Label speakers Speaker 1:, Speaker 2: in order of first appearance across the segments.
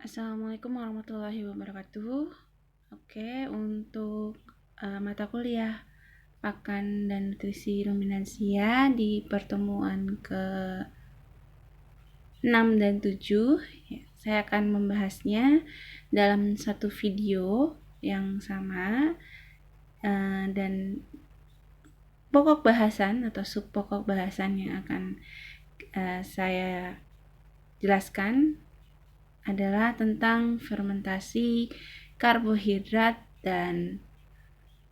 Speaker 1: Assalamualaikum warahmatullahi wabarakatuh. Oke, untuk mata kuliah Pakan dan Nutrisi Ruminansia di pertemuan ke-6 dan 7, ya, saya akan membahasnya dalam satu video yang sama, dan pokok bahasan atau subpokok bahasan yang akan saya jelaskan adalah tentang fermentasi karbohidrat dan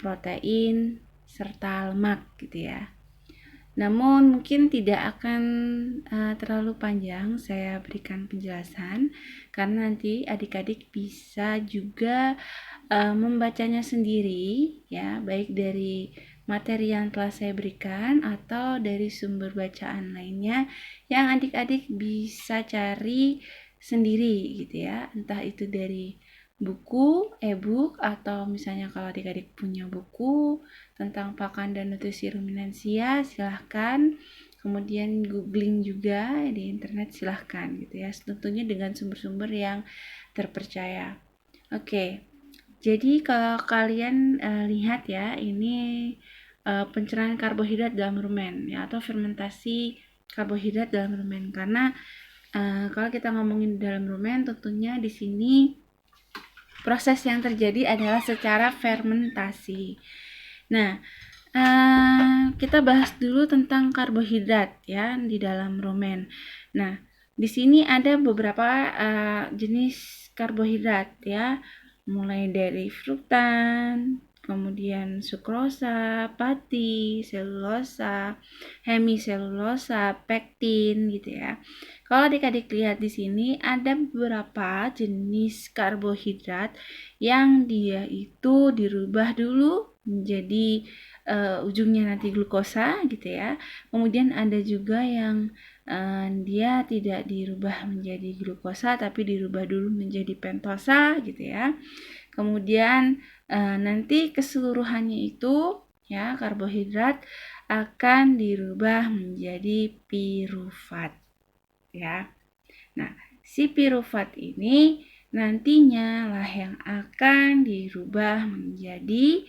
Speaker 1: protein serta lemak gitu ya. Namun mungkin tidak akan terlalu panjang saya berikan penjelasan karena nanti adik-adik bisa juga membacanya sendiri ya, baik dari materi yang telah saya berikan atau dari sumber bacaan lainnya yang adik-adik bisa cari sendiri gitu ya, entah itu dari buku, e-book, atau misalnya kalau adik-adik punya buku tentang pakan dan nutrisi ruminansia, silahkan. Kemudian googling juga di internet, silahkan gitu ya, tentunya dengan sumber-sumber yang terpercaya. Oke, jadi kalau kalian lihat ya, ini pencernaan karbohidrat dalam rumen ya, atau fermentasi karbohidrat dalam rumen. Karena kalau kita ngomongin dalam rumen, tentunya di sini proses yang terjadi adalah secara fermentasi. Nah, kita bahas dulu tentang karbohidrat ya di dalam rumen. Nah, di sini ada beberapa jenis karbohidrat ya, mulai dari fruktan, kemudian sukrosa, pati, selulosa, hemiselulosa, pektin gitu ya. Kalau adik-adik lihat di sini ada beberapa jenis karbohidrat yang dia itu dirubah dulu menjadi ujungnya nanti glukosa gitu ya. Kemudian ada juga yang dia tidak dirubah menjadi glukosa tapi dirubah dulu menjadi pentosa gitu ya. Kemudian nanti keseluruhannya itu ya, karbohidrat akan dirubah menjadi pirufat ya. Nah, si pirufat ini nantinya lah yang akan dirubah menjadi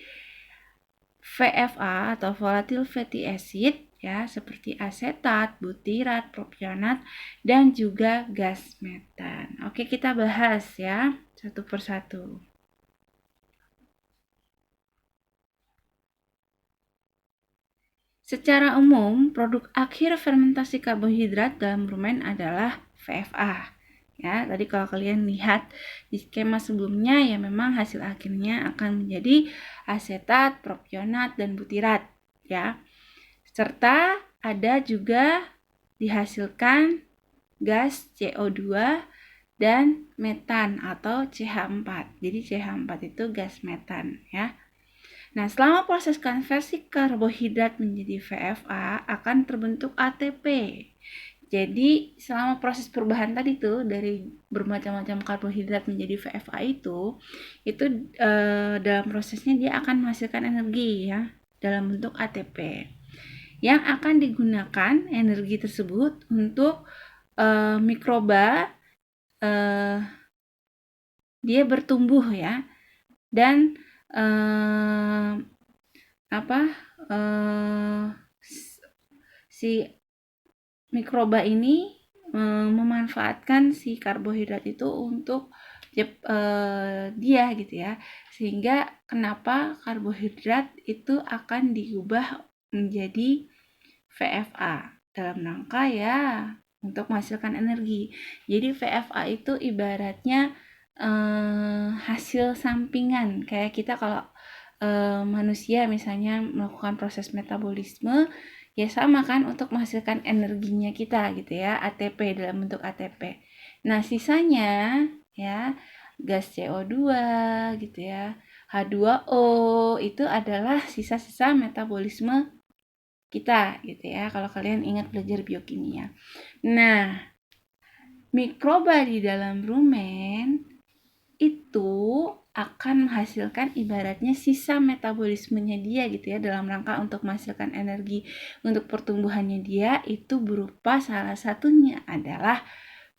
Speaker 1: VFA atau volatile fatty acid ya, seperti asetat, butirat, propionat, dan juga gas metan. Oke, kita bahas ya satu persatu. Secara umum, produk akhir fermentasi karbohidrat dalam rumen adalah VFA. Ya, tadi kalau kalian lihat di skema sebelumnya ya, memang hasil akhirnya akan menjadi asetat, propionat, dan butirat ya. Serta ada juga dihasilkan gas CO2 dan metan atau CH4. Jadi CH4 itu gas metan ya. Nah, selama proses konversi karbohidrat menjadi VFA akan terbentuk ATP. Jadi, selama proses perubahan tadi tuh dari bermacam-macam karbohidrat menjadi VFA itu dalam prosesnya dia akan menghasilkan energi ya dalam bentuk ATP. Yang akan digunakan energi tersebut untuk mikroba dia bertumbuh ya, dan si mikroba ini memanfaatkan si karbohidrat itu untuk dia gitu ya, sehingga kenapa karbohidrat itu akan diubah menjadi VFA dalam rangka ya untuk menghasilkan energi. Jadi VFA itu ibaratnya hasil sampingan, kayak kita kalau manusia misalnya melakukan proses metabolisme ya, sama kan untuk menghasilkan energinya kita gitu ya, ATP dalam bentuk ATP. Nah, sisanya ya gas CO2 gitu ya, H2O itu adalah sisa-sisa metabolisme kita gitu ya, kalau kalian ingat belajar biokimia. Nah, mikroba di dalam rumen itu akan menghasilkan ibaratnya sisa metabolismenya dia gitu ya, dalam rangka untuk menghasilkan energi untuk pertumbuhannya dia, itu berupa salah satunya adalah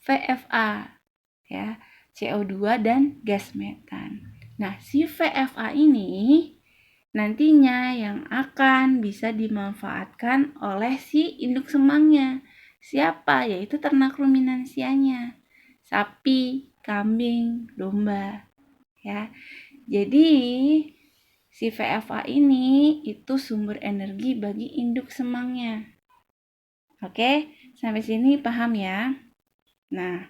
Speaker 1: VFA ya. CO2 dan gas metan. Nah, si VFA ini nantinya yang akan bisa dimanfaatkan oleh si induk semangnya. Siapa? Yaitu ternak ruminansianya. Sapi, kambing, domba. Ya. Jadi, si VFA ini itu sumber energi bagi induk semangnya. Oke, sampai sini paham ya? Nah,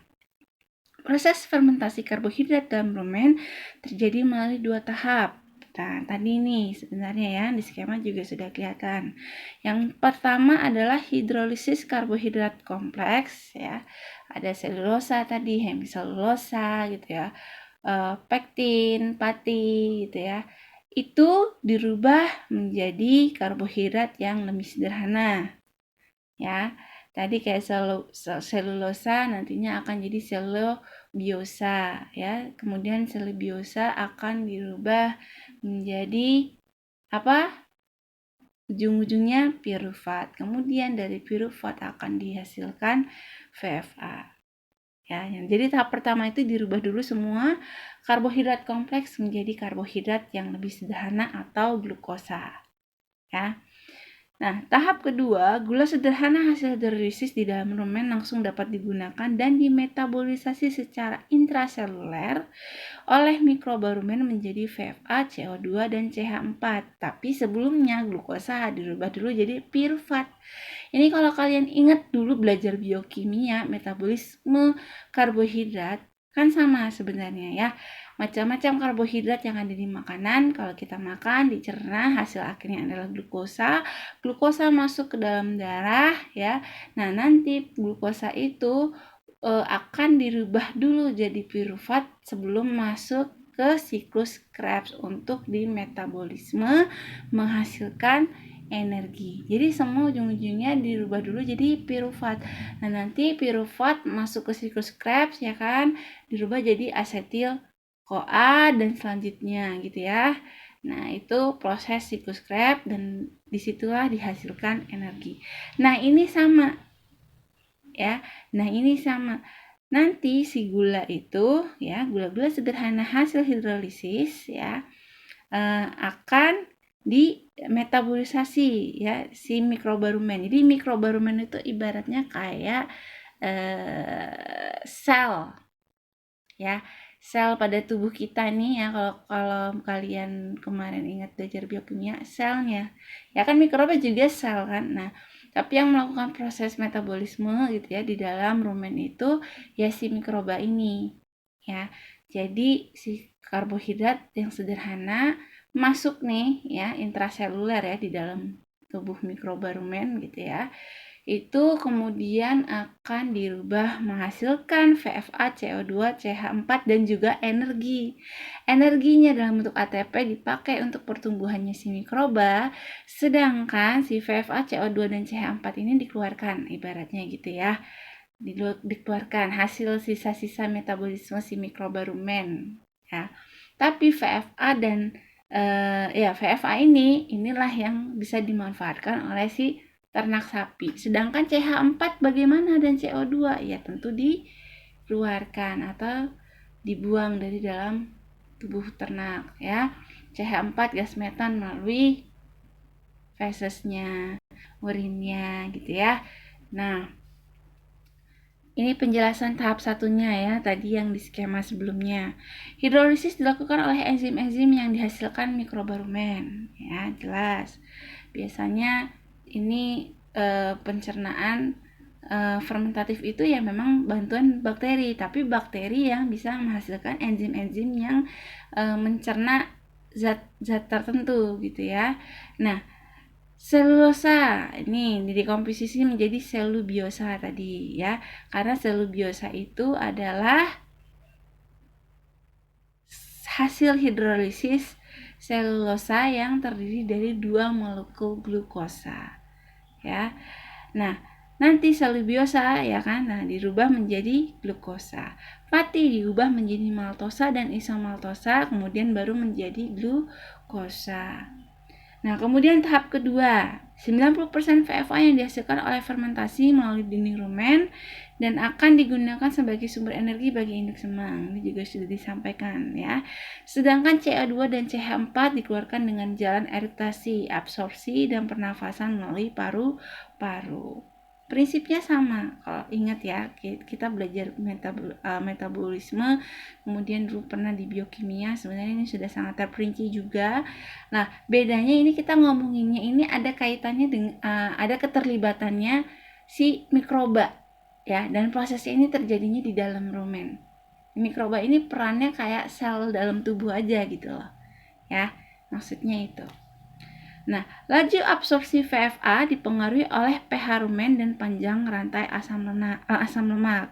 Speaker 1: proses fermentasi karbohidrat dalam rumen terjadi melalui 2 tahap. Nah, tadi nih sebenarnya ya di skema juga sudah kelihatan. Yang pertama adalah hidrolisis karbohidrat kompleks ya. Ada selulosa tadi, hemiselulosa gitu ya. Pektin, pati gitu ya. Itu dirubah menjadi karbohidrat yang lebih sederhana. Ya. Tadi kayak selulosa nantinya akan jadi selubiosa ya. Kemudian selubiosa akan dirubah menjadi apa? Ujung-ujungnya pirufat. Kemudian dari pirufat akan dihasilkan VFA. Ya, jadi tahap pertama itu dirubah dulu semua karbohidrat kompleks menjadi karbohidrat yang lebih sederhana atau glukosa. Ya. Nah, tahap kedua, gula sederhana hasil hidrolisis di dalam rumen langsung dapat digunakan dan dimetabolisasi secara intraseluler oleh mikroba rumen menjadi VFA, CO2, dan CH4. Tapi sebelumnya glukosa dirubah dulu jadi pirufat. Ini kalau kalian ingat dulu belajar biokimia, metabolisme karbohidrat kan sama sebenarnya ya. Macam-macam karbohidrat yang ada di makanan, kalau kita makan, dicerna, hasil akhirnya adalah glukosa. Glukosa masuk ke dalam darah ya. Nah, nanti glukosa itu akan dirubah dulu jadi pirufat sebelum masuk ke siklus Krebs untuk di metabolisme menghasilkan energi. Jadi semua ujung-ujungnya dirubah dulu jadi pirufat. Nah, nanti pirufat masuk ke siklus Krebs ya kan, dirubah jadi asetil CoA dan selanjutnya gitu ya. Nah, itu proses siklus Krebs dan disitulah dihasilkan energi. Nah, ini sama ya. Nah, ini sama. Nanti si gula itu ya, gula-gula sederhana hasil hidrolisis ya akan dimetabolisasi ya si mikroba rumen. Jadi mikroba rumen itu ibaratnya kayak sel ya. Sel pada tubuh kita nih ya, kalau kalian kemarin ingat belajar biokimia, selnya ya kan mikroba juga sel kan. Nah, tapi yang melakukan proses metabolisme gitu ya di dalam rumen itu ya si mikroba ini ya. Jadi si karbohidrat yang sederhana masuk nih ya intraseluler ya di dalam tubuh mikroba rumen gitu ya. Itu kemudian akan dirubah menghasilkan VFA, CO2, CH4 dan juga energi. Energinya dalam bentuk ATP dipakai untuk pertumbuhannya si mikroba, sedangkan si VFA, CO2 dan CH4 ini dikeluarkan ibaratnya gitu ya. Dikeluarkan hasil sisa-sisa metabolisme si mikroba rumen ya. Tapi VFA dan VFA inilah yang bisa dimanfaatkan oleh si ternak sapi. Sedangkan CH4 bagaimana dan CO2? Ya tentu dikeluarkan atau dibuang dari dalam tubuh ternak ya. CH4 gas metan melalui fesesnya, urinnya gitu ya. Nah, ini penjelasan tahap satunya ya, tadi yang di skema sebelumnya. Hidrolisis dilakukan oleh enzim-enzim yang dihasilkan mikroba rumen ya, jelas. Biasanya ini pencernaan fermentatif itu ya memang bantuan bakteri, tapi bakteri yang bisa menghasilkan enzim-enzim yang mencerna zat-zat tertentu gitu ya. Nah, selulosa ini dikomposisi menjadi selubiosa tadi ya, karena selubiosa itu adalah hasil hidrolisis selulosa yang terdiri dari 2 molekul glukosa ya. Nah, nanti selubiosa ya kan, nah dirubah menjadi glukosa. Pati diubah menjadi maltosa dan isomaltosa, kemudian baru menjadi glukosa. Nah, kemudian tahap kedua, 90% VFA yang dihasilkan oleh fermentasi melalui dinding rumen dan akan digunakan sebagai sumber energi bagi induk semang. Ini juga sudah disampaikan ya. Sedangkan CO2 dan CH4 dikeluarkan dengan jalan eruktasi, absorpsi, dan pernafasan melalui paru-paru. Prinsipnya sama, kalau ingat ya, kita belajar metabolisme, kemudian dulu pernah di biokimia, sebenarnya ini sudah sangat terperinci juga. Nah, bedanya ini kita ngomonginnya ini ada kaitannya dengan ada keterlibatannya si mikroba ya, dan prosesnya ini terjadinya di dalam rumen. Mikroba ini perannya kayak sel dalam tubuh aja gitu loh. Ya, maksudnya itu. Nah, laju absorpsi VFA dipengaruhi oleh pH rumen dan panjang rantai asam lemak.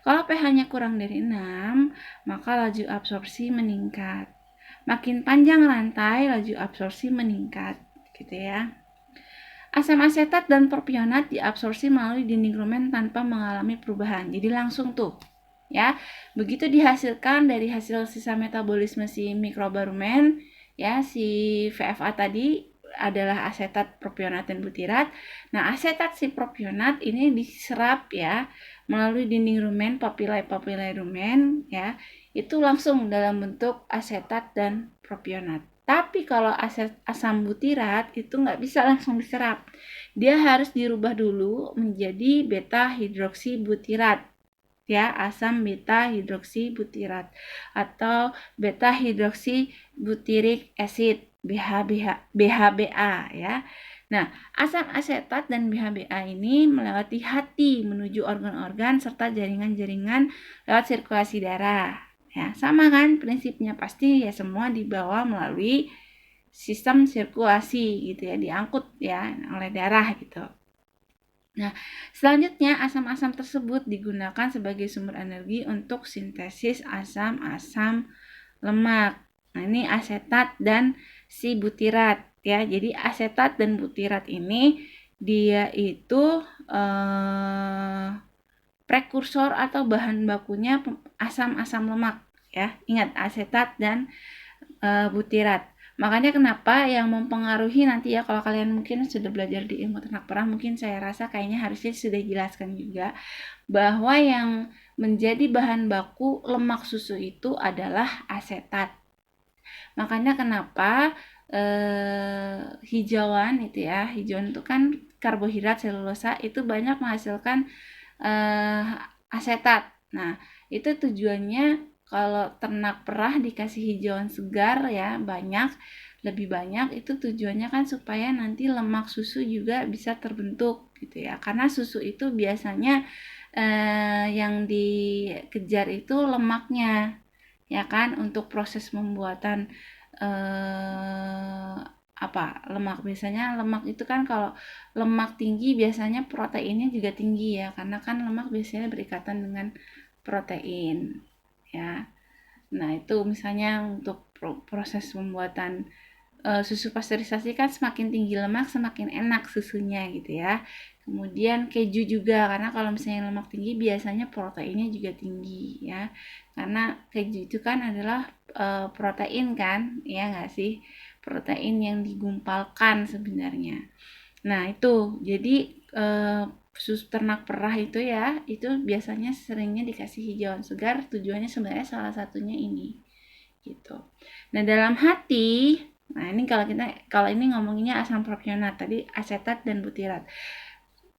Speaker 1: Kalau pH-nya kurang dari 6, maka laju absorpsi meningkat. Makin panjang rantai, laju absorpsi meningkat, gitu ya. Asam asetat dan propionat diabsorpsi melalui dinding rumen tanpa mengalami perubahan. Jadi langsung tuh, ya. Begitu dihasilkan dari hasil sisa metabolisme si mikroba rumen, ya, si VFA tadi adalah asetat, propionat, dan butirat. Nah, asetat si propionat ini diserap ya melalui dinding rumen, papillae rumen ya. Itu langsung dalam bentuk asetat dan propionat. Tapi kalau asam butirat itu nggak bisa langsung diserap. Dia harus dirubah dulu menjadi beta hidroksibutirat. Ya, asam beta hidroksibutirat atau beta hidroksibutiric acid BHBA ya. Nah, asam asetat dan BHBA ini melewati hati menuju organ-organ serta jaringan-jaringan lewat sirkulasi darah. Ya, sama kan prinsipnya, pasti ya semua dibawa melalui sistem sirkulasi gitu ya, diangkut ya oleh darah gitu. Nah, selanjutnya asam-asam tersebut digunakan sebagai sumber energi untuk sintesis asam-asam lemak. Nah, ini asetat dan si butirat ya. Jadi asetat dan butirat ini dia itu prekursor atau bahan bakunya asam-asam lemak ya. Ingat, asetat dan butirat. Makanya kenapa yang mempengaruhi nanti ya, kalau kalian mungkin sudah belajar di ilmu ternak perah, mungkin saya rasa kayaknya harusnya sudah dijelaskan juga bahwa yang menjadi bahan baku lemak susu itu adalah asetat. Makanya kenapa hijauan itu ya, hijauan itu kan karbohidrat selulosa itu banyak menghasilkan asetat. Nah, itu tujuannya kalau ternak perah dikasih hijauan segar ya lebih banyak, itu tujuannya kan supaya nanti lemak susu juga bisa terbentuk gitu ya, karena susu itu biasanya yang dikejar itu lemaknya ya kan, untuk proses pembuatan lemak. Biasanya lemak itu kan kalau lemak tinggi biasanya proteinnya juga tinggi ya, karena kan lemak biasanya berikatan dengan protein ya. Nah, itu misalnya untuk proses pembuatan susu pasteurisasi kan semakin tinggi lemak semakin enak susunya gitu ya. Kemudian keju juga, karena kalau misalnya lemak tinggi biasanya proteinnya juga tinggi ya. Karena keju itu kan adalah protein kan, ya nggak sih? Protein yang digumpalkan sebenarnya. Nah, itu jadi susu ternak perah itu ya, itu biasanya seringnya dikasih hijauan segar, tujuannya sebenarnya salah satunya ini gitu. Nah, dalam hati, nah ini kalau ini ngomonginnya asam propionat, tadi asetat dan butirat.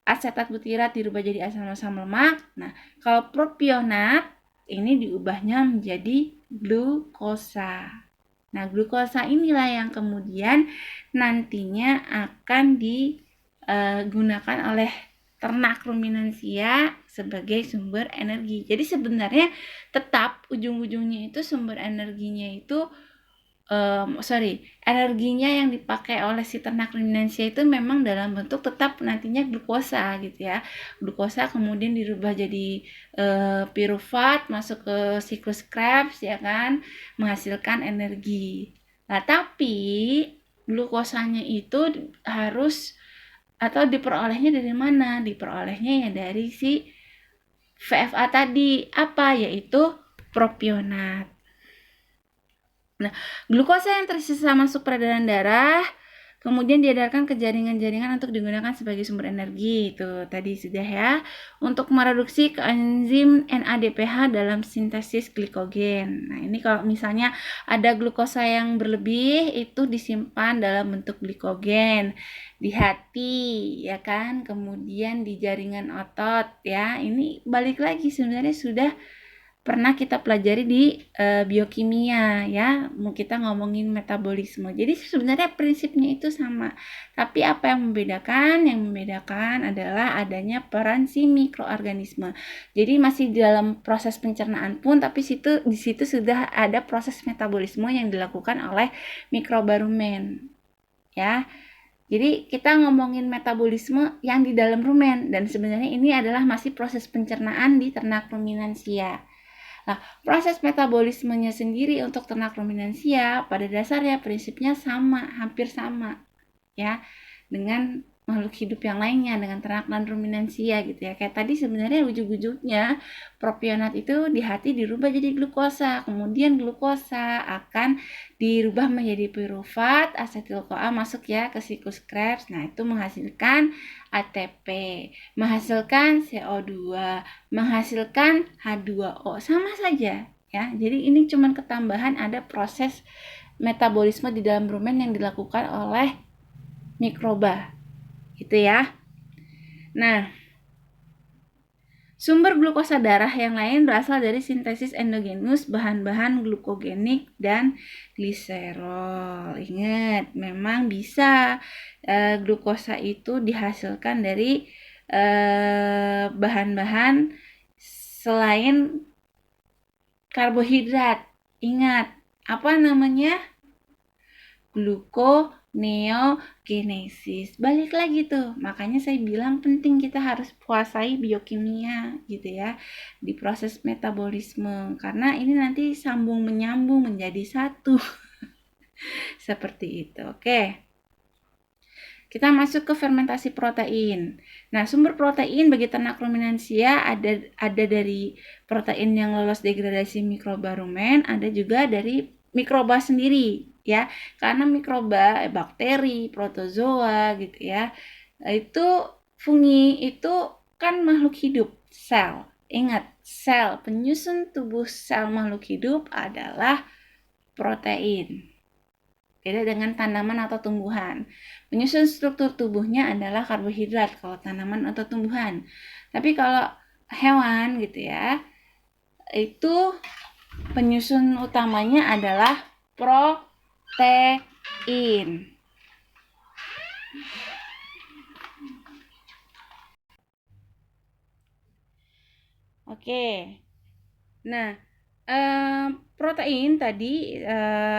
Speaker 1: Asetat butirat dirubah jadi asam-asam lemak. Nah, kalau propionat ini diubahnya menjadi glukosa. Nah, glukosa inilah yang kemudian nantinya akan digunakan oleh ternak ruminansia sebagai sumber energi. Jadi sebenarnya tetap ujung-ujungnya itu sumber energinya itu energinya yang dipakai oleh si ternak ruminansia itu memang dalam bentuk tetap nantinya glukosa gitu ya. Glukosa kemudian dirubah jadi pirufat, masuk ke siklus Krebs ya kan, menghasilkan energi. Nah, tapi glukosanya itu harus atau diperolehnya dari mana? Diperolehnya ya dari si VFA tadi, apa? Yaitu propionat. Nah, glukosa yang tersisa masuk peredaran darah Kemudian diedarkan ke jaringan-jaringan untuk digunakan sebagai sumber energi. Itu tadi sudah ya. Untuk mereduksi enzim NADPH dalam sintesis glikogen. Nah, ini kalau misalnya ada glukosa yang berlebih itu disimpan dalam bentuk glikogen di hati, ya kan? Kemudian di jaringan otot, ya. Ini balik lagi sebenarnya sudah pernah kita pelajari di biokimia, ya. Mau kita ngomongin metabolisme. Jadi sebenarnya prinsipnya itu sama. Tapi apa yang membedakan? Yang membedakan adalah adanya peran si mikroorganisme. Jadi masih dalam proses pencernaan pun, tapi di situ sudah ada proses metabolisme yang dilakukan oleh mikroba rumen, ya. Jadi kita ngomongin metabolisme yang di dalam rumen, dan sebenarnya ini adalah masih proses pencernaan di ternak ruminansia. Nah, proses metabolismenya sendiri untuk ternak ruminansia pada dasarnya prinsipnya sama, hampir sama, ya, dengan makhluk hidup yang lainnya, dengan ternak dan ruminansia gitu ya. Kayak tadi sebenarnya ujung-ujungnya propionat itu di hati dirubah jadi glukosa, kemudian glukosa akan dirubah menjadi pirufat, asetil-CoA masuk ya ke siklus Krebs. Nah, itu menghasilkan ATP, menghasilkan CO2, menghasilkan H2O, sama saja ya. Jadi ini cuma ketambahan ada proses metabolisme di dalam rumen yang dilakukan oleh mikroba gitu ya. Nah, sumber glukosa darah yang lain berasal dari sintesis endogenus bahan-bahan glukogenik dan gliserol. Ingat, memang bisa glukosa itu dihasilkan dari bahan-bahan selain karbohidrat. Ingat, apa namanya? Gluconeogenesis. Balik lagi tuh, makanya saya bilang penting kita harus puasai biokimia gitu ya di proses metabolisme, karena ini nanti sambung menyambung menjadi satu. Seperti itu. Oke, kita masuk ke fermentasi protein. Nah, sumber protein bagi ternak ruminansia ada dari protein yang lolos degradasi mikroba rumen, ada juga dari mikroba sendiri ya, karena mikroba, bakteri, protozoa gitu ya, itu fungi itu kan makhluk hidup, sel. Ingat, sel, penyusun tubuh sel makhluk hidup adalah protein. Beda dengan tanaman atau tumbuhan. Penyusun struktur tubuhnya adalah karbohidrat kalau tanaman atau tumbuhan. Tapi kalau hewan gitu ya, itu penyusun utamanya adalah protein. Oke. Nah, protein tadi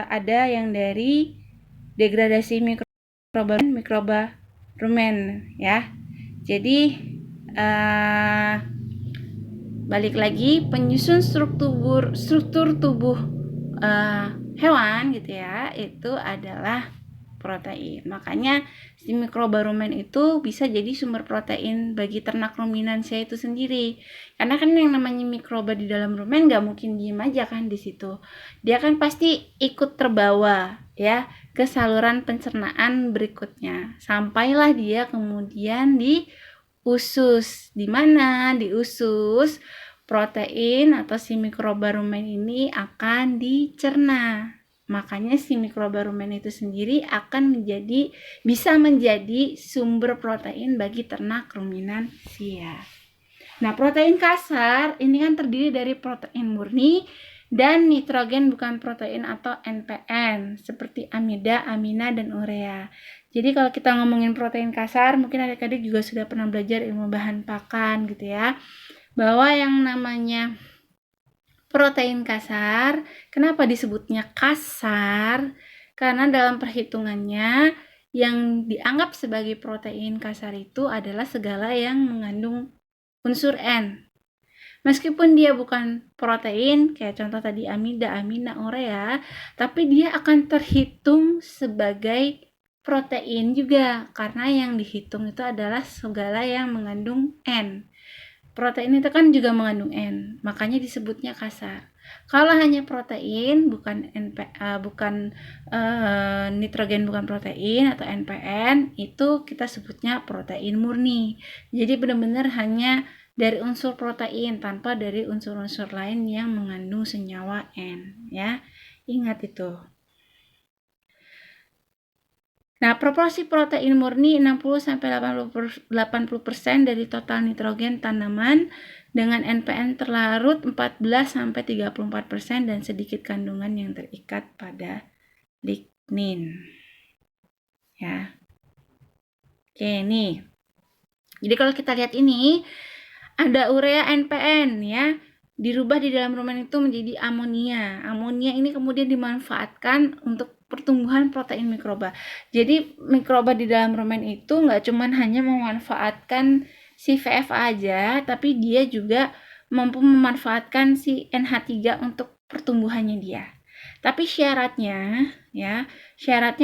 Speaker 1: ada yang dari degradasi mikroba rumen ya. Jadi balik lagi, penyusun struktur tubuh hewan gitu ya, itu adalah protein. Makanya si mikroba rumen itu bisa jadi sumber protein bagi ternak ruminansia itu sendiri. Karena kan yang namanya mikroba di dalam rumen nggak mungkin diem aja kan di situ. Dia kan pasti ikut terbawa ya ke saluran pencernaan berikutnya. Sampailah dia kemudian di usus. Di mana di usus protein atau si mikroba rumen ini akan dicerna. Makanya si mikroba rumen itu sendiri akan bisa menjadi sumber protein bagi ternak ruminansia. Nah, protein kasar ini kan terdiri dari protein murni dan nitrogen bukan protein atau NPN seperti amida, amina, dan urea. Jadi kalau kita ngomongin protein kasar, mungkin adik-adik juga sudah pernah belajar ilmu bahan pakan gitu ya, bahwa yang namanya protein kasar, kenapa disebutnya kasar? Karena dalam perhitungannya yang dianggap sebagai protein kasar itu adalah segala yang mengandung unsur N. Meskipun dia bukan protein, kayak contoh tadi amida, amina, urea, tapi dia akan terhitung sebagai protein juga, karena yang dihitung itu adalah segala yang mengandung N. protein itu kan juga mengandung N, makanya disebutnya kasar. Kalau hanya protein, bukan nitrogen bukan protein atau NPN, itu kita sebutnya protein murni. Jadi benar-benar hanya dari unsur protein tanpa dari unsur-unsur lain yang mengandung senyawa N, ya. Ingat itu. Nah, proporsi protein murni 60-80% dari total nitrogen tanaman dengan NPN terlarut 14-34% dan sedikit kandungan yang terikat pada lignin. Ya. Oke, nih. Jadi kalau kita lihat ini ada urea NPN ya, dirubah di dalam rumen itu menjadi amonia. Amonia ini kemudian dimanfaatkan untuk pertumbuhan protein mikroba. Jadi mikroba di dalam rumen itu nggak cuma hanya memanfaatkan si VFA aja, tapi dia juga mampu memanfaatkan si NH3 untuk pertumbuhannya dia. Tapi syaratnya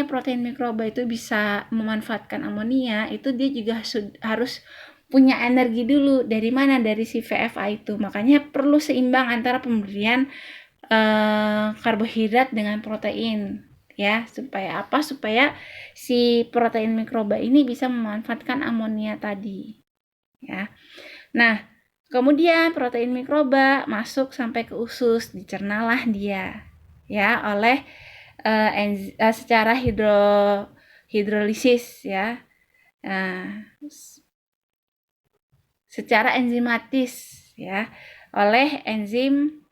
Speaker 1: protein mikroba itu bisa memanfaatkan amonia, itu dia juga harus punya energi dulu. Dari mana? Dari si VFA itu. Makanya perlu seimbang antara pemberian karbohidrat dengan protein. Ya, supaya apa? Supaya si protein mikroba ini bisa memanfaatkan amonia tadi. Ya. Nah, kemudian protein mikroba masuk sampai ke usus, dicernalah dia ya oleh secara hidrolisis ya. Secara enzimatis ya oleh enzim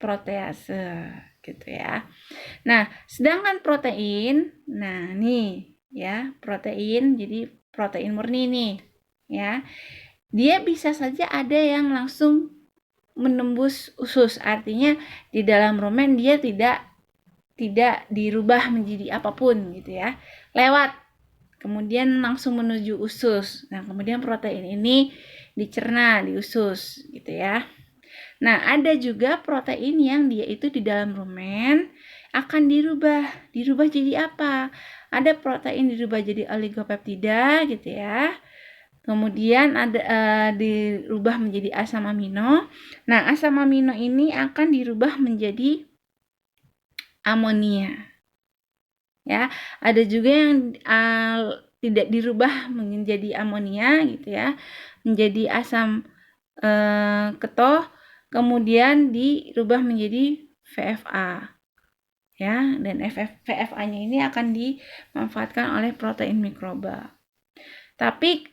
Speaker 1: protease gitu ya. Nah, sedangkan protein, nah nih ya, protein, jadi protein murni nih ya. Dia bisa saja ada yang langsung menembus usus, artinya di dalam rumen dia tidak dirubah menjadi apapun gitu ya. Lewat kemudian langsung menuju usus. Nah, kemudian protein ini dicerna di usus gitu ya. Nah, ada juga protein yang dia itu di dalam rumen akan dirubah jadi apa? Ada protein dirubah jadi oligopeptida gitu ya. Kemudian ada dirubah menjadi asam amino. Nah, asam amino ini akan dirubah menjadi amonia. Ya, ada juga yang tidak dirubah menjadi amonia gitu ya, menjadi asam ketoh, kemudian dirubah menjadi VFA. Ya, dan VFA-nya ini akan dimanfaatkan oleh protein mikroba. Tapi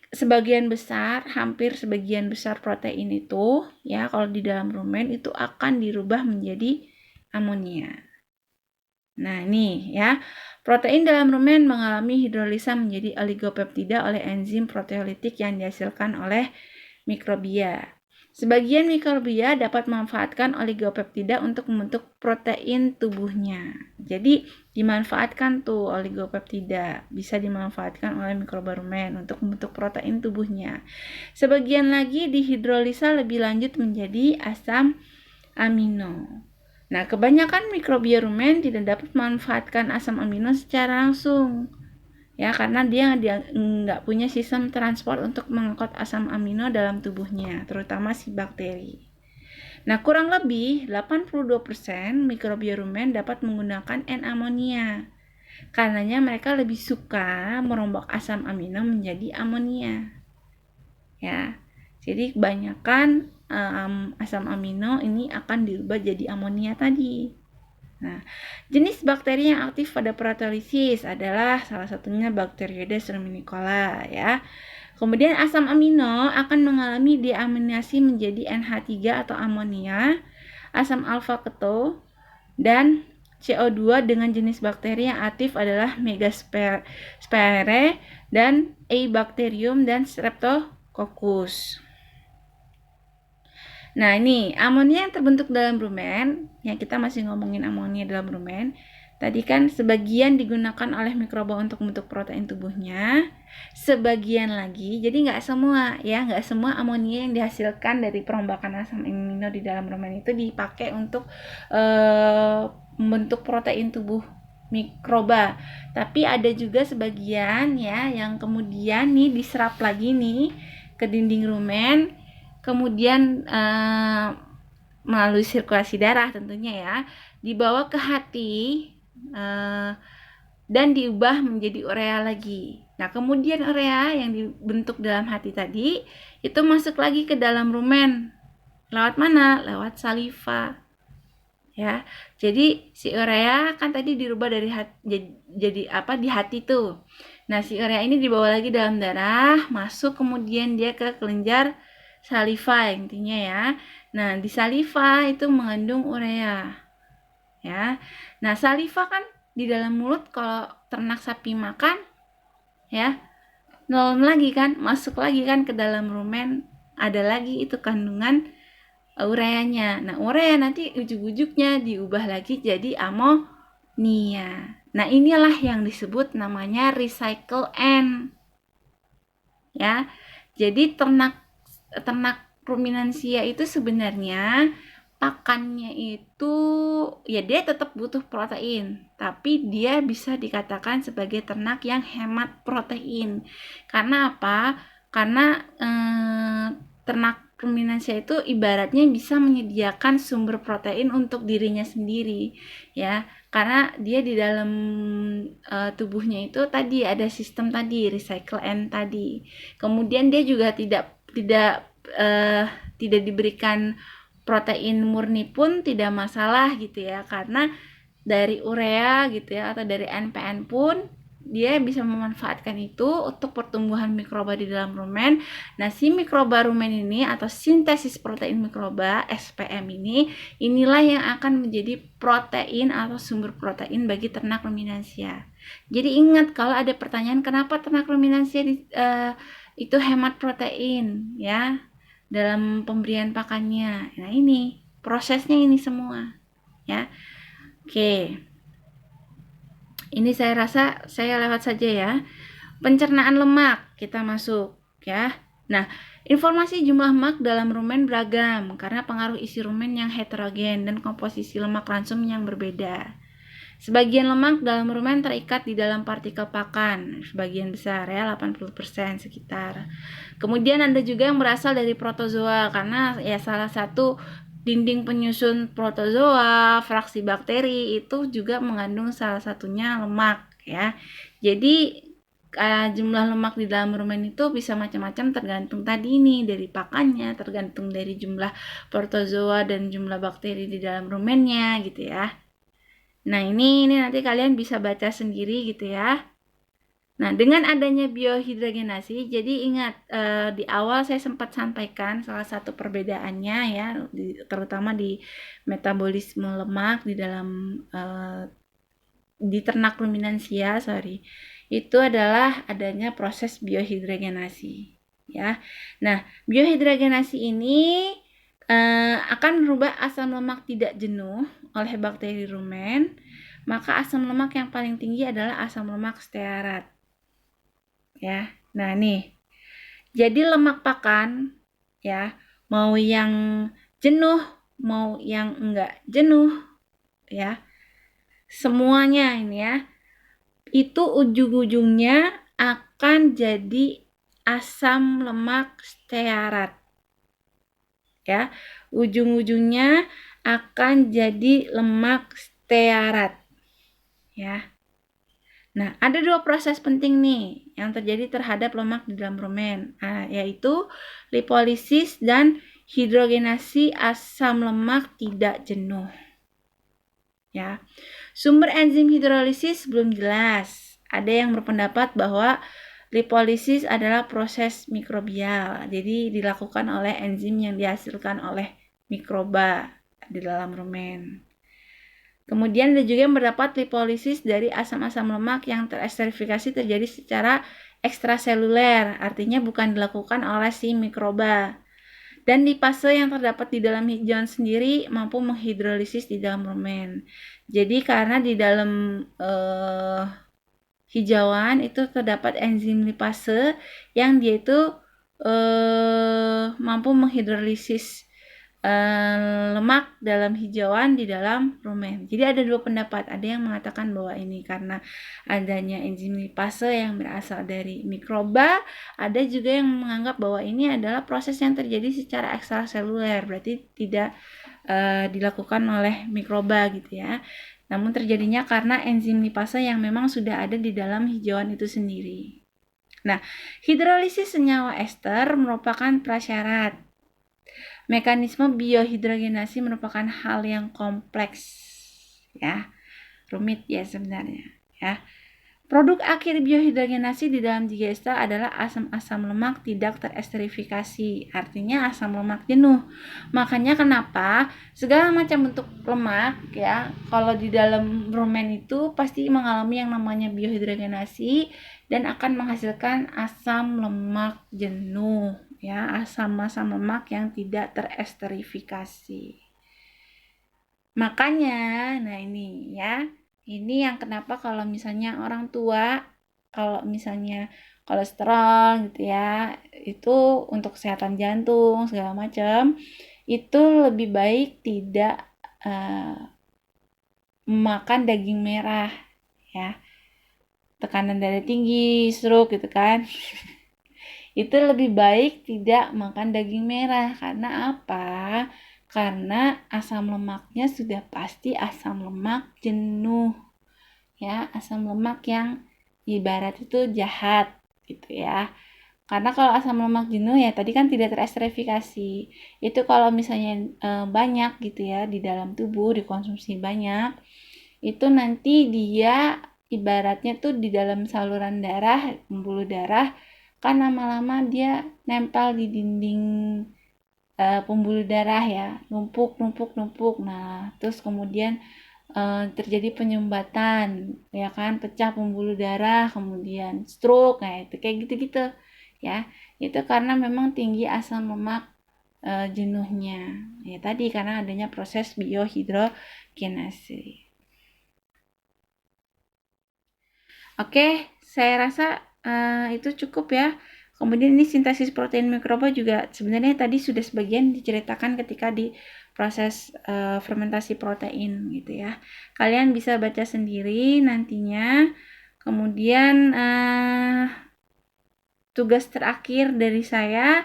Speaker 1: hampir sebagian besar protein itu ya kalau di dalam rumen itu akan dirubah menjadi amonia. Nah, ini ya. Protein dalam rumen mengalami hidrolisa menjadi oligopeptida oleh enzim proteolitik yang dihasilkan oleh mikrobia. Sebagian mikrobia dapat memanfaatkan oligopeptida untuk membentuk protein tubuhnya. Jadi dimanfaatkan tuh oligopeptida, bisa dimanfaatkan oleh mikroba rumen untuk membentuk protein tubuhnya. Sebagian lagi dihidrolisa lebih lanjut menjadi asam amino. Nah, kebanyakan mikrobia rumen tidak dapat memanfaatkan asam amino secara langsung. Ya, karena dia nggak punya sistem transport untuk mengangkut asam amino dalam tubuhnya, terutama si bakteri. Nah, kurang lebih 82% mikrobia rumen dapat menggunakan N-amonia. Karenanya mereka lebih suka merombak asam amino menjadi amonia. Ya. Jadi kebanyakan asam amino ini akan dirubah jadi amonia tadi. Nah, jenis bakteri yang aktif pada proteolisis adalah salah satunya Bacteroides ruminicola ya. Kemudian asam amino akan mengalami deaminasi menjadi NH3 atau amonia, asam alfa keto, dan CO2 dengan jenis bakteri yang aktif adalah Megasphaerae dan Eibacterium dan Streptococcus. Nah, ini amonia yang terbentuk dalam rumen, yang kita masih ngomongin amonia dalam rumen. Tadi kan sebagian digunakan oleh mikroba untuk membentuk protein tubuhnya, sebagian lagi, jadi nggak semua amonia yang dihasilkan dari perombakan asam amino di dalam rumen itu dipakai untuk membentuk protein tubuh mikroba. Tapi ada juga sebagian ya yang kemudian nih diserap lagi nih ke dinding rumen, kemudian melalui sirkulasi darah tentunya ya, dibawa ke hati dan diubah menjadi urea lagi. Nah, kemudian urea yang dibentuk dalam hati tadi itu masuk lagi ke dalam rumen. Lewat mana? Lewat saliva. Ya. Jadi si urea kan tadi dirubah dari jadi apa di hati tuh. Nah, si urea ini dibawa lagi dalam darah, masuk kemudian dia ke kelenjar saliva intinya ya. Nah, di saliva itu mengandung urea. Ya. Nah, saliva kan di dalam mulut kalau ternak sapi makan ya, nolong lagi kan, masuk lagi kan ke dalam rumen, ada lagi itu kandungan ureanya. Nah, urea nanti ujug-ujugnya diubah lagi jadi amonia. Nah, inilah yang disebut namanya recycle N. Ya. Jadi ternak ruminansia itu sebenarnya pakannya itu ya dia tetap butuh protein, tapi dia bisa dikatakan sebagai ternak yang hemat protein. Karena apa? Karena ternak ruminansia itu ibaratnya bisa menyediakan sumber protein untuk dirinya sendiri ya, karena dia di dalam tubuhnya itu tadi ada sistem tadi recycle N tadi. Kemudian dia juga tidak diberikan protein murni pun tidak masalah gitu ya, karena dari urea gitu ya atau dari NPN pun dia bisa memanfaatkan itu untuk pertumbuhan mikroba di dalam rumen. Nah, si mikroba rumen ini atau sintesis protein mikroba SPM inilah yang akan menjadi protein atau sumber protein bagi ternak ruminansia. Jadi ingat kalau ada pertanyaan kenapa ternak ruminansia itu hemat protein ya dalam pemberian pakannya. Nah, ini prosesnya ini semua ya. Oke. Ini saya rasa saya lewat saja ya. Pencernaan lemak kita masuk ya. Nah, informasi jumlah lemak dalam rumen beragam karena pengaruh isi rumen yang heterogen dan komposisi lemak ransum yang berbeda. Sebagian lemak dalam rumen terikat di dalam partikel pakan, sebagian besar ya, 80% sekitar. Kemudian ada juga yang berasal dari protozoa karena ya salah satu dinding penyusun protozoa, fraksi bakteri itu juga mengandung salah satunya lemak ya. Jadi jumlah lemak di dalam rumen itu bisa macam-macam tergantung tadi nih dari pakannya, tergantung dari jumlah protozoa dan jumlah bakteri di dalam rumennya gitu ya. Nah, ini nanti kalian bisa baca sendiri gitu ya. Nah, dengan adanya biohidrogenasi, jadi ingat di awal saya sempat sampaikan salah satu perbedaannya ya, terutama di metabolisme lemak di dalam di ternak ruminansia, itu adalah adanya proses biohidrogenasi ya. Nah, biohidrogenasi ini akan merubah asam lemak tidak jenuh oleh bakteri rumen, maka asam lemak yang paling tinggi adalah asam lemak stearat. Ya. Nah, nih. Jadi lemak pakan ya, mau yang jenuh, mau yang enggak jenuh ya. Semuanya ini ya. Itu ujung-ujungnya akan jadi asam lemak stearat. Ya, ujung-ujungnya akan jadi lemak stearat ya. Nah, ada dua proses penting nih yang terjadi terhadap lemak di dalam rumen, yaitu lipolisis dan hidrogenasi asam lemak tidak jenuh ya. Sumber enzim hidrolisis belum jelas. Ada yang berpendapat bahwa lipolisis adalah proses mikrobial, jadi dilakukan oleh enzim yang dihasilkan oleh mikroba di dalam rumen. Kemudian ada juga yang mendapat lipolisis dari asam-asam lemak yang teresterifikasi terjadi secara ekstraseluler, artinya bukan dilakukan oleh si mikroba. Dan lipase yang terdapat di dalam hijauan sendiri mampu menghidrolisis di dalam rumen. Jadi karena di dalam hijauan itu terdapat enzim lipase yang dia itu mampu menghidrolisis lemak dalam hijauan di dalam rumen. Jadi ada dua pendapat. Ada yang mengatakan bahwa ini karena adanya enzim lipase yang berasal dari mikroba. Ada juga yang menganggap bahwa ini adalah proses yang terjadi secara ekstraseluler, berarti tidak dilakukan oleh mikroba gitu ya. Namun terjadinya karena enzim lipase yang memang sudah ada di dalam hijauan itu sendiri. Nah, hidrolisis senyawa ester merupakan prasyarat. Mekanisme biohidrogenasi merupakan hal yang kompleks, ya, rumit ya sebenarnya, ya. Produk akhir biohidrogenasi di dalam digesta adalah asam-asam lemak tidak teresterifikasi, artinya asam lemak jenuh. Makanya kenapa segala macam bentuk lemak ya, kalau di dalam rumen itu pasti mengalami yang namanya biohidrogenasi dan akan menghasilkan asam lemak jenuh ya, asam-asam lemak yang tidak teresterifikasi. Makanya, nah ini ya, ini yang kenapa kalau misalnya orang tua, kalau misalnya kolesterol gitu ya, itu untuk kesehatan jantung segala macam, itu lebih baik tidak makan daging merah ya. Tekanan darah tinggi, stroke gitu kan. Itu lebih baik tidak makan daging merah. Karena apa? Karena asam lemaknya sudah pasti asam lemak jenuh. Ya, asam lemak yang ibarat itu jahat gitu ya. Karena kalau asam lemak jenuh ya tadi kan tidak teresterifikasi. Itu kalau misalnya banyak gitu ya di dalam tubuh dikonsumsi banyak, itu nanti dia ibaratnya tuh di dalam saluran darah, pembuluh darah, kan lama-lama dia nempel di dinding pembuluh darah ya, numpuk. Nah, terus kemudian terjadi penyumbatan, ya kan, pecah pembuluh darah, kemudian stroke, nah itu kayak gitu-gitu ya. Itu karena memang tinggi asam lemak jenuhnya. Ya tadi karena adanya proses biohidrogenasi. Oke, saya rasa itu cukup ya. Kemudian ini sintesis protein mikroba juga sebenarnya tadi sudah sebagian diceritakan ketika di proses fermentasi protein gitu ya. Kalian bisa baca sendiri nantinya. Kemudian tugas terakhir dari saya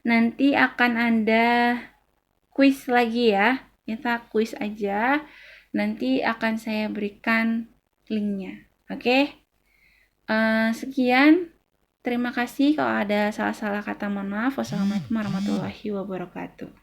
Speaker 1: nanti akan ada kuis lagi ya. Kita kuis aja. Nanti akan saya berikan linknya. Oke? Sekian. Terima kasih. Kalau ada salah-salah kata mohon maaf. Wassalamualaikum warahmatullahi wabarakatuh.